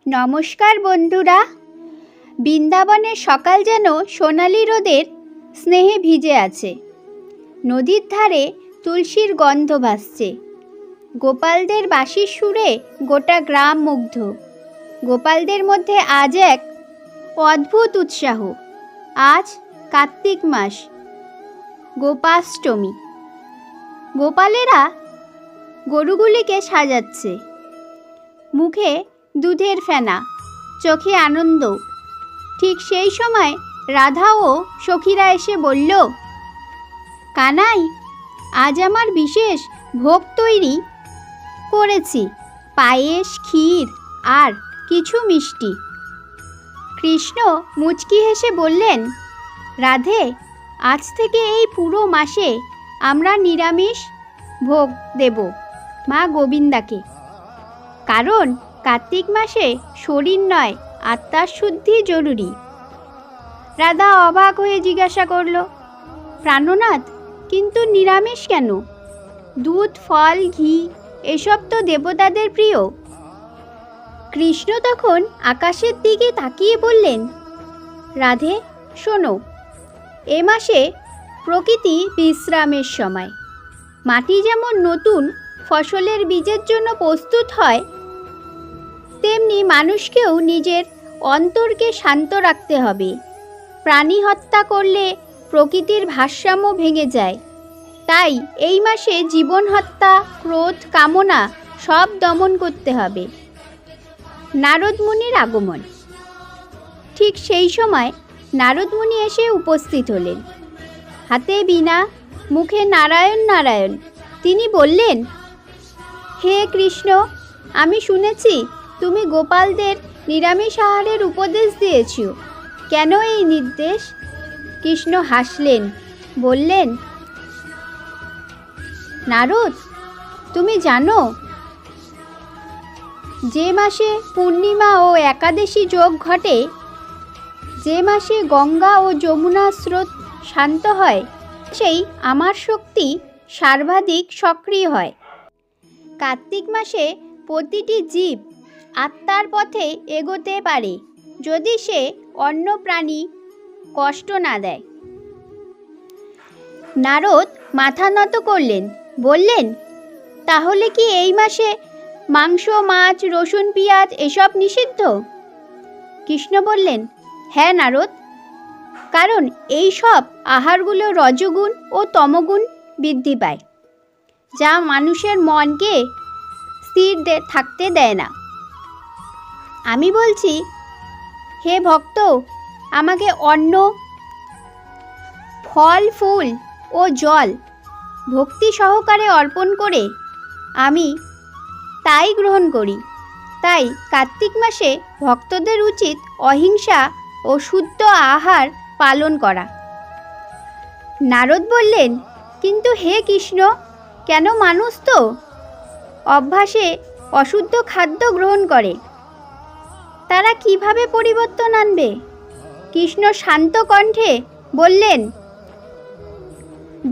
নমস্কার বন্ধুরা। বৃন্দাবনের সকাল যেন সোনালি রোদের স্নেহে ভিজে আছে। নদীর ধারে তুলসীর গন্ধ ভাসছে। গোপালদের বাঁশির সুরে গোটা গ্রাম মুগ্ধ। গোপালদের মধ্যে আজ এক অদ্ভুত উৎসাহ। আজ কার্তিক মাস, গোপাষ্টমী। গোপালেরা গরুগুলিকে সাজাচ্ছে। মুখে দুধের ফেনা, চোখে আনন্দ। ঠিক সেই সময় রাধা ও সখীরা এসে বলল, কানাই, আজ আমার বিশেষ ভোগ তৈরি করেছি, পায়েস, ক্ষীর আর কিছু মিষ্টি। কৃষ্ণ মুচকি হেসে বললেন, রাধে, আজ থেকে এই পুরো মাসে আমরা নিরামিষ ভোগ দেব মা গোবিন্দাকে। কারণ কার্তিক মাসে শরীর নয়, আত্মার শুদ্ধি জরুরি। রাধা অবাক হয়ে জিজ্ঞাসা করল, প্রাণনাথ, কিন্তু নিরামিষ কেন? দুধ, ফল, ঘি এসব তো দেবতাদের প্রিয়। কৃষ্ণ তখন আকাশের দিকে তাকিয়ে বললেন, রাধে শোনো, এ মাসে প্রকৃতি বিশ্রামের সময়। মাটি যেমন নতুন ফসলের বীজের জন্য প্রস্তুত হয়, তেমনি মানুষকেও নিজের অন্তরকে শান্ত রাখতে হবে। প্রাণী হত্যা করলে প্রকৃতির ভারসাম্য ভেঙে যায়। তাই এই মাসে জীবন হত্যা, ক্রোধ, কামনা সব দমন করতে হবে। নারদ মুনির আগমন। ঠিক সেই সময় নারদ মুনি এসে উপস্থিত হলেন। হাতে বীণা, মুখে নারায়ণ নারায়ণ। তিনি বললেন, হে কৃষ্ণ, আমি শুনেছি তুমি গোপালদের নিরামিষ আহারের উপদেশ দিয়েছ। কেন এই নির্দেশ? কৃষ্ণ হাসলেন, বললেন, নারদ, তুমি জানো যে মাসে পূর্ণিমা ও একাদশী যোগ ঘটে, যে মাসে গঙ্গা ও যমুনা স্রোত শান্ত হয়, সেই আমার শক্তি সর্বাধিক সক্রিয় হয়। কার্তিক মাসে প্রতিটি জীব আত্মার পথে এগোতে পারে যদি সে অন্য প্রাণী কষ্ট না দেয়। নারদ মাথা নত করলেন, বললেন, তাহলে কি এই মাসে মাংস, মাছ, রসুন, পেঁয়াজ এসব নিষিদ্ধ? কৃষ্ণ বললেন, হ্যাঁ নারদ, কারণ এই সব আহারগুলো রজগুণ ও তমগুণ বৃদ্ধি পায়, যা মানুষের মনকে স্থির থাকতে দেয় না। আমি বলছি, হে ভক্ত, আমাকে অন্ন, ফল, ফুল ও জল ভক্তি সহকারে অর্পণ করে আমি তাই গ্রহণ করি। তাই কার্তিক মাসে ভক্তদের উচিত অহিংসা ও শুদ্ধ আহার পালন করা। নারদ বললেন, কিন্তু হে কৃষ্ণ, কেন? মানুষ তো অভ্যাসে অশুদ্ধ খাদ্য গ্রহণ করে, তারা কিভাবে পরিবর্তন আনবে? কৃষ্ণ শান্ত কণ্ঠে বললেন,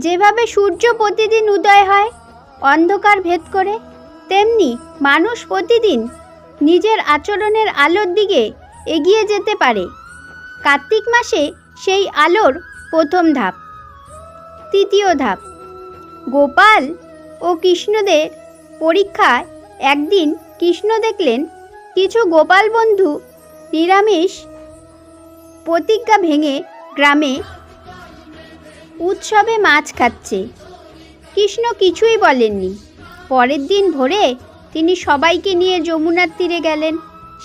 যেভাবে সূর্য প্রতিদিন উদয় হয় অন্ধকার ভেদ করে, তেমনি মানুষ প্রতিদিন নিজের আচরণের আলোর দিকে এগিয়ে যেতে পারে। কার্তিক মাসে সেই আলোর প্রথম ধাপ। তৃতীয় ধাপ, গোপাল ও কৃষ্ণদের পরীক্ষায় একদিন কৃষ্ণ দেখলেন কিছু গোপাল বন্ধু নিরামিষ প্রতিজ্ঞা ভেঙে গ্রামে উৎসবে মাছ খাচ্ছে। কৃষ্ণ কিছুই বলেননি। পরের দিন ভোরে তিনি সবাইকে নিয়ে যমুনার তীরে গেলেন।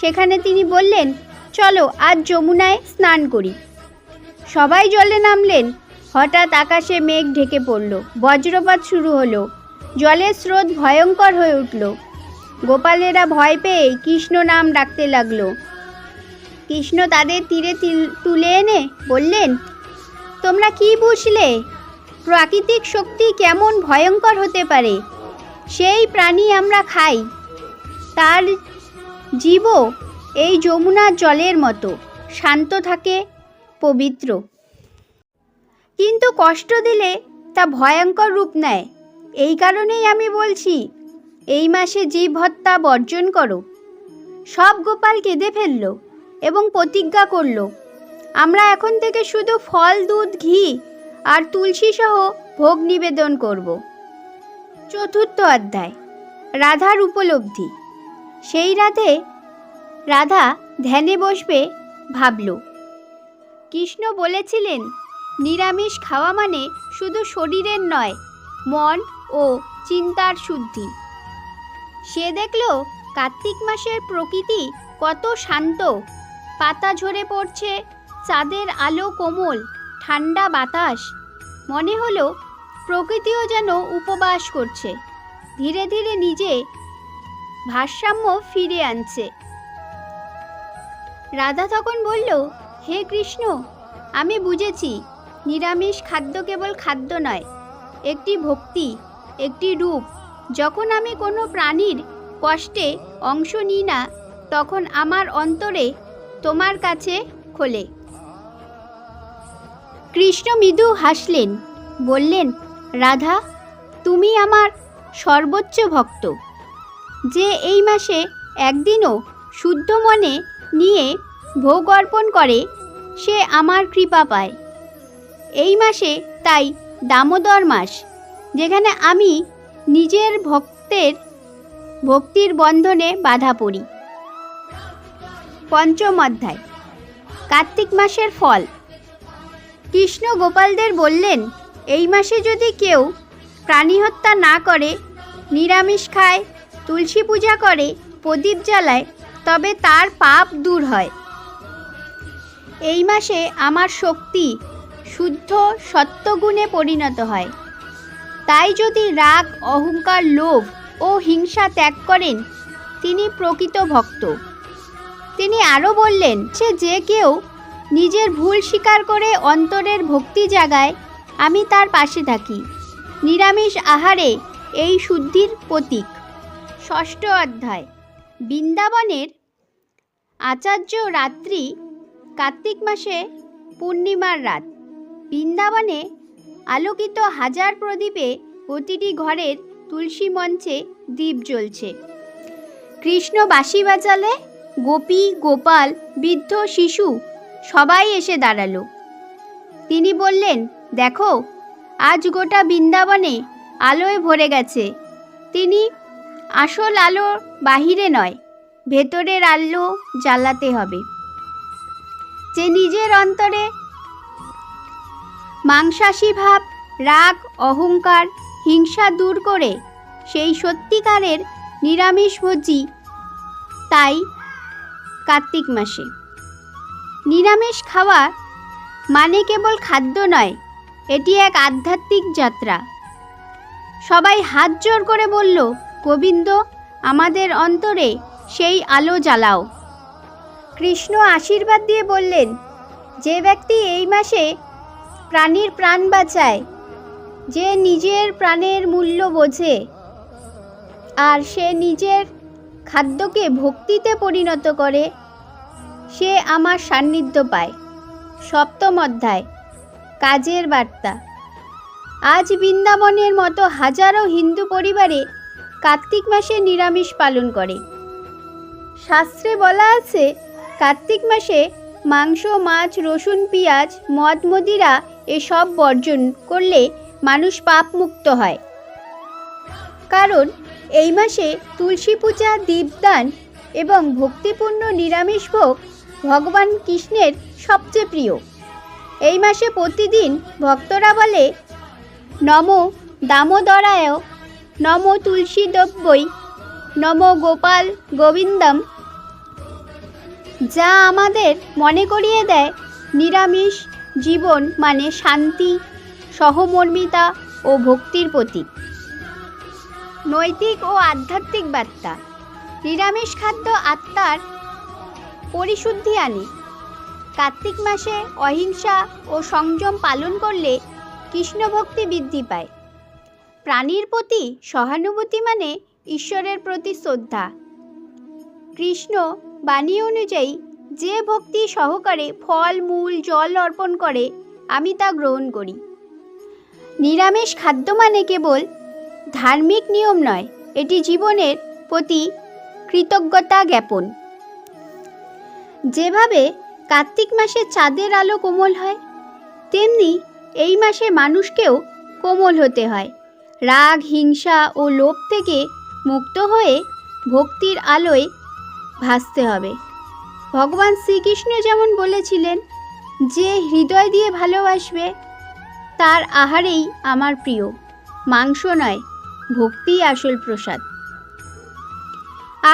সেখানে তিনি বললেন, চলো আজ যমুনায় স্নান করি। সবাই জলে নামলেন। হঠাৎ আকাশে মেঘ ঢেকে পড়ল, বজ্রপাত শুরু হলো, জলের স্রোত ভয়ঙ্কর হয়ে উঠল। গোপালেরা ভয় পেয়ে কৃষ্ণ নাম ডাকতে লাগলো। কৃষ্ণ তাদের তীরে তুলে এনে বললেন, তোমরা কি বুঝলে? প্রাকৃতিক শক্তি কেমন ভয়ঙ্কর হতে পারে? সেই প্রাণী আমরা খাই, তার জীবও এই যমুনার জলের মতো শান্ত থাকে, পবিত্র। কিন্তু কষ্ট দিলে তা ভয়ঙ্কর রূপ নেয়। এই কারণেই আমি বলছি, এই মাসে জীব হত্যা বর্জন করো। সব গোপাল কেঁদে ফেলল এবং প্রতিজ্ঞা করল, আমরা এখন থেকে শুধু ফল, দুধ, ঘি আর তুলসী সহ ভোগ নিবেদন করব। চতুর্থ অধ্যায়, রাধার উপলব্ধি। সেই রাতে রাধা ধ্যানে বসবে ভাবল। কৃষ্ণ বলেছিলেন, নিরামিষ খাওয়া মানে শুধু শরীরের নয়, মন ও চিন্তার শুদ্ধি। সে দেখল কার্তিক মাসের প্রকৃতি কত শান্ত, পাতা ঝরে পড়ছে, চাঁদের আলো কোমল, ঠান্ডা বাতাস। মনে হলো প্রকৃতিও যেন উপবাস করছে, ধীরে ধীরে নিজে ভারসাম্য ফিরে আনছে। রাধা তখন বলল, হে কৃষ্ণ, আমি বুঝেছি নিরামিষ খাদ্য কেবল খাদ্য নয়, একটি ভক্তি, একটি রূপ। যখন আমি কোনো প্রাণীর কষ্টে অংশ নিই না, তখন আমার অন্তরে তোমার কাছে খোলে। কৃষ্ণ মৃদু হাসলেন, বললেন, রাধা, তুমি আমার সর্বোচ্চ ভক্ত। যে এই মাসে একদিনও শুদ্ধ মনে নিয়ে ভোগ অর্পণ করে, সে আমার কৃপা পায়। এই মাসে তাই দামোদর মাস, যেখানে আমি নিজের ভক্তির বন্ধনে বাধা পড়ি। পঞ্চম অধ্যায়, কার্তিক মাসের ফল। কৃষ্ণ গোপালদের বললেন, এই মাসে যদি কেউ প্রাণী হত্যা না করে, নিরামিষ খায়, তুলসী পূজা করে, প্রদীপ জ্বালায়, তবে তার পাপ দূর হয়। এই মাসে আমার শক্তি শুদ্ধ সত্যগুণে পরিণত হয়। তাই যদি রাগ, অহংকার, লোভ ও হিংসা ত্যাগ করেন, তিনি প্রকৃত ভক্ত। তিনি আরও বললেন, যে কেউ নিজের ভুল স্বীকার করে অন্তরের ভক্তি জাগায়, আমি তার পাশে থাকি। নিরামিষ আহারে এই শুদ্ধির প্রতীক। ষষ্ঠ অধ্যায়, বৃন্দাবনের আচার্য রাত্রি। কার্তিক মাসে পূর্ণিমার রাত। বৃন্দাবনে আলোকিত হাজার প্রদীপে প্রতিটি ঘরের তুলসী মঞ্চে দীপ জ্বলছে। কৃষ্ণ বাঁশি বাজালে গোপী, গোপাল, বৃদ্ধ, শিশু সবাই এসে দাঁড়ালো। তিনি বললেন, দেখো, আজ গোটা বৃন্দাবনে আলোয় ভরে গেছে। তিনি আসল আলো বাহিরে নয়, ভেতরের আলো জ্বালাতে হবে। যে নিজের অন্তরে মাংসাশী ভাব, রাগ, অহংকার, হিংসা দূর করে সেই সত্যিকারের নিরামিষভোজী। তাই কার্তিক মাসে নিরামিষ খাওয়া মানে কেবল খাদ্য নয়, এটি এক আধ্যাত্মিক যাত্রা। সবাই হাত জোড় করে বলল, গোবিন্দ, আমাদের অন্তরে সেই আলো জ্বালাও। কৃষ্ণ আশীর্বাদ দিয়ে বললেন, যে ব্যক্তি এই মাসে প্রাণীর প্রাণ বাঁচায়, যে নিজের প্রাণের মূল্য বোঝে, আর সে নিজের খাদ্যকে ভক্তিতে পরিণত করে, সে আমার সান্নিধ্য পায়। সপ্তম অধ্যায়, কাজের বার্তা। আজ বৃন্দাবনের মতো হাজারো হিন্দু পরিবারে কার্তিক মাসে নিরামিষ পালন করে। শাস্ত্রে বলা আছে, কার্তিক মাসে মাংস, মাছ, রসুন, পেঁয়াজ, মদ, মদিরা এসব বর্জন করলে মানুষ পাপ মুক্ত হয়। কারণ এই মাসে তুলসী পূজা, দীপদান এবং ভক্তিপূর্ণ নিরামিষ ভোগ ভগবান কৃষ্ণের সবচেয়ে প্রিয়। এই মাসে প্রতিদিন ভক্তরা বলে, নমো দামোদরায়, নমো তুলসী দেব্যৈ, নমো গোপাল গোবিন্দম, যা আমাদের মনে করিয়ে দেয় নিরামিষ জীবন মানে শান্তি, সহমর্মিতা ও ভক্তির প্রতীক। নৈতিক ও আধ্যাত্মিক বার্তা। নিরামিষ খাদ্য আত্মার পরিশুদ্ধি আনে। কার্তিক মাসে অহিংসা ও সংযম পালন করলে কৃষ্ণ ভক্তি বৃদ্ধি পায়। প্রাণীর প্রতি সহানুভূতি মানে ঈশ্বরের প্রতি শ্রদ্ধা। কৃষ্ণ বাণী অনুযায়ী যে ভক্তি সহকারে ফল, মূল, জল অর্পণ করে, আমি তা গ্রহণ করি। নিরামিষ খাদ্য মানে কেবল ধার্মিক নিয়ম নয়, এটি জীবনের প্রতি কৃতজ্ঞতা জ্ঞাপন। যেভাবে কার্তিক মাসে চাঁদের আলো কোমল হয়, তেমনি এই মাসে মানুষকেও কোমল হতে হয়। রাগ, হিংসা ও লোভ থেকে মুক্ত হয়ে ভক্তির আলোয় ভাসতে হবে। ভগবান শ্রীকৃষ্ণ যেমন বলেছিলেন, যে হৃদয় দিয়ে ভালোবাসবে তার আহারেই আমার প্রিয়, মাংস নয়, ভক্তিই আসল প্রসাদ।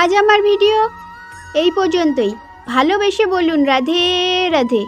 আজ আমার ভিডিও এই পর্যন্তই। ভালোবেসে বলুন রাধে রাধে।